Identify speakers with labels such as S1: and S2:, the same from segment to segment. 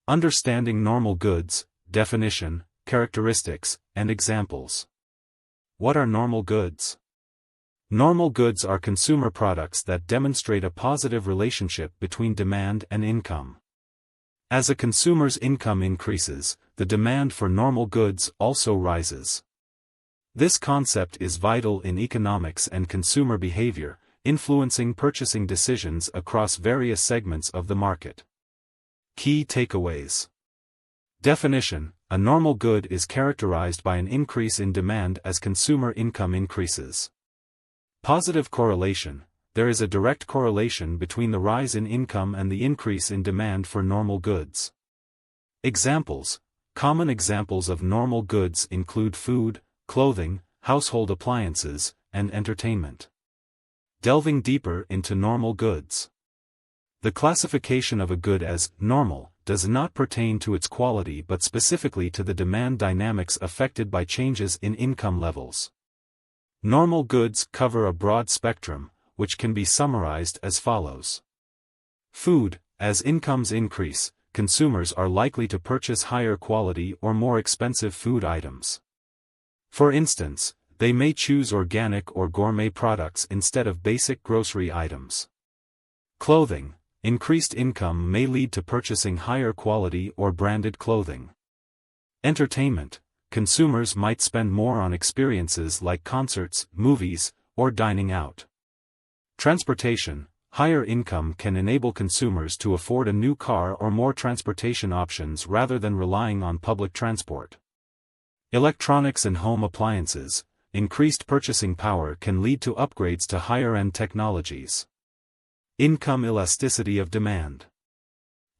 S1: Understanding normal goods, definition, characteristics, and examples. What are normal goods? Normal goods are consumer products that demonstrate a positive relationship between demand and income. As a consumer's income increases, the demand for normal goods also rises. This concept is vital in economics and consumer behavior, influencing purchasing decisions across various segments of the market. Key takeaways. Definition: a normal good is characterized by an increase in demand as consumer income increases. Positive correlation: there is a direct correlation between the rise in income and the increase in demand for normal goods. Examples: common examples of normal goods include food, clothing, household appliances, and entertainment. Delving deeper into normal goods. The classification of a good as normal does not pertain to its quality but specifically to the demand dynamics affected by changes in income levels. Normal goods cover a broad spectrum, which can be summarized as follows. Food: as incomes increase, consumers are likely to purchase higher quality or more expensive food items. For instance, they may choose organic or gourmet products instead of basic grocery items. Clothing: increased income may lead to purchasing higher quality or branded clothing. Entertainment: consumers might spend more on experiences like concerts, movies, or dining out. Transportation: higher income can enable consumers to afford a new car or more transportation options rather than relying on public transport. Electronics and home appliances: increased purchasing power can lead to upgrades to higher-end technologies. Income elasticity of demand.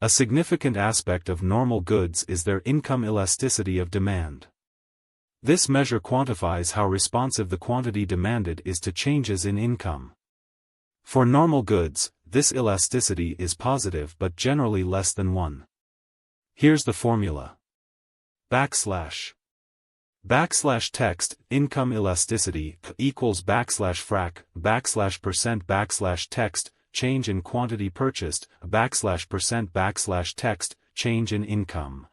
S1: A significant aspect of normal goods is their income elasticity of demand. This measure quantifies how responsive the quantity demanded is to changes in income. For normal goods, this elasticity is positive but generally less than 1. Here's the formula. Text, income elasticity, equals frac, %, text, change in quantity purchased, %, text, change in income.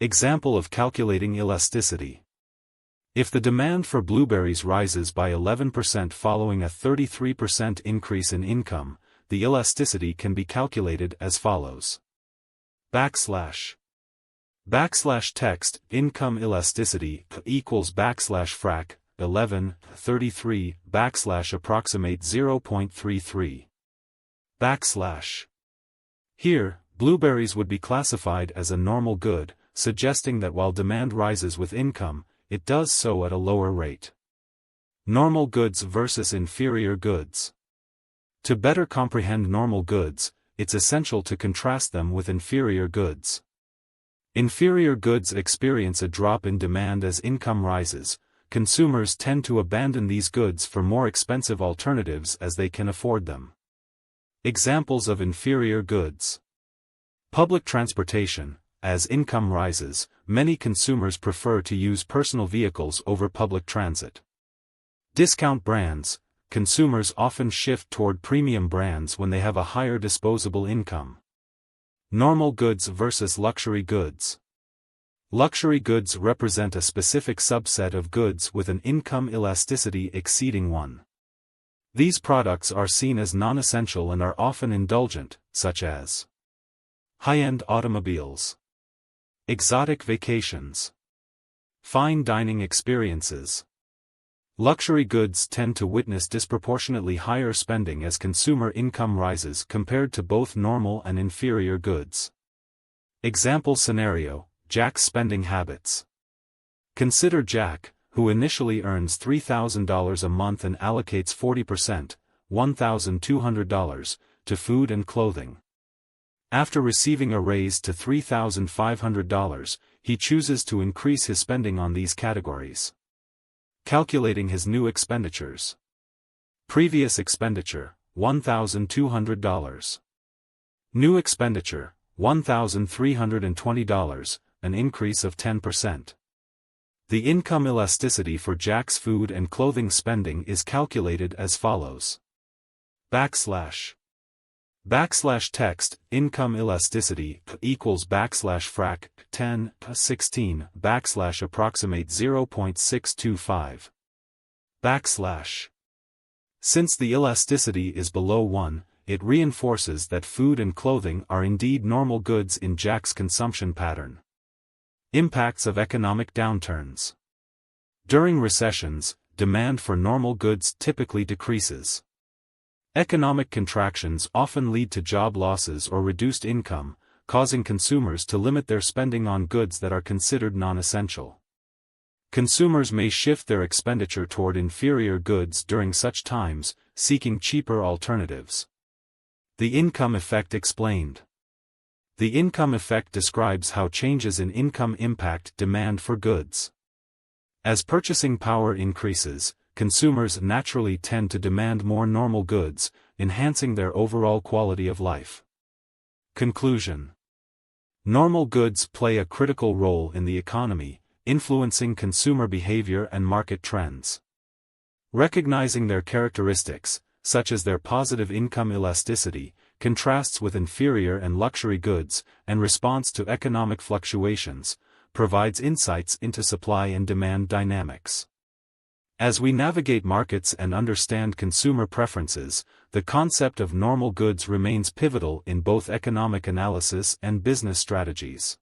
S1: Example of calculating elasticity. If the demand for blueberries rises by 11% following a 33% increase in income, the elasticity can be calculated as follows. Text, income elasticity, equals frac, 11, 33, approximate 0.33. Here, blueberries would be classified as a normal good, suggesting that while demand rises with income, it does so at a lower rate. Normal goods versus inferior goods. To better comprehend normal goods, it's essential to contrast them with inferior goods. Inferior goods experience a drop in demand as income rises. Consumers tend to abandon these goods for more expensive alternatives as they can afford them. Examples of inferior goods. Public transportation: as income rises, many consumers prefer to use personal vehicles over public transit. Discount brands: consumers often shift toward premium brands when they have a higher disposable income. Normal goods versus luxury goods. Luxury goods represent a specific subset of goods with an income elasticity exceeding 1. These products are seen as non-essential and are often indulgent, such as high-end automobiles, exotic vacations, fine dining experiences. Luxury goods tend to witness disproportionately higher spending as consumer income rises compared to both normal and inferior goods. Example scenario: Jack's spending habits. Consider Jack, who initially earns $3,000 a month and allocates 40%, $1,200, to food and clothing. After receiving a raise to $3,500, he chooses to increase his spending on these categories. Calculating his new expenditures. Previous expenditure, $1,200. New expenditure, $1,320, an increase of 10%. The income elasticity for Jack's food and clothing spending is calculated as follows. Text, income elasticity, equals frac, 10, 16, approximate 0.625. Since the elasticity is below 1, it reinforces that food and clothing are indeed normal goods in Jack's consumption pattern. Impacts of economic downturns. During recessions, demand for normal goods typically decreases. Economic contractions often lead to job losses or reduced income, causing consumers to limit their spending on goods that are considered non-essential. Consumers may shift their expenditure toward inferior goods during such times, seeking cheaper alternatives. The income effect explained. The income effect describes how changes in income impact demand for goods. As purchasing power increases, consumers naturally tend to demand more normal goods, enhancing their overall quality of life. Conclusion. Normal goods play a critical role in the economy, influencing consumer behavior and market trends. Recognizing their characteristics, such as their positive income elasticity, contrasts with inferior and luxury goods, and response to economic fluctuations, provides insights into supply and demand dynamics. As we navigate markets and understand consumer preferences, the concept of normal goods remains pivotal in both economic analysis and business strategies.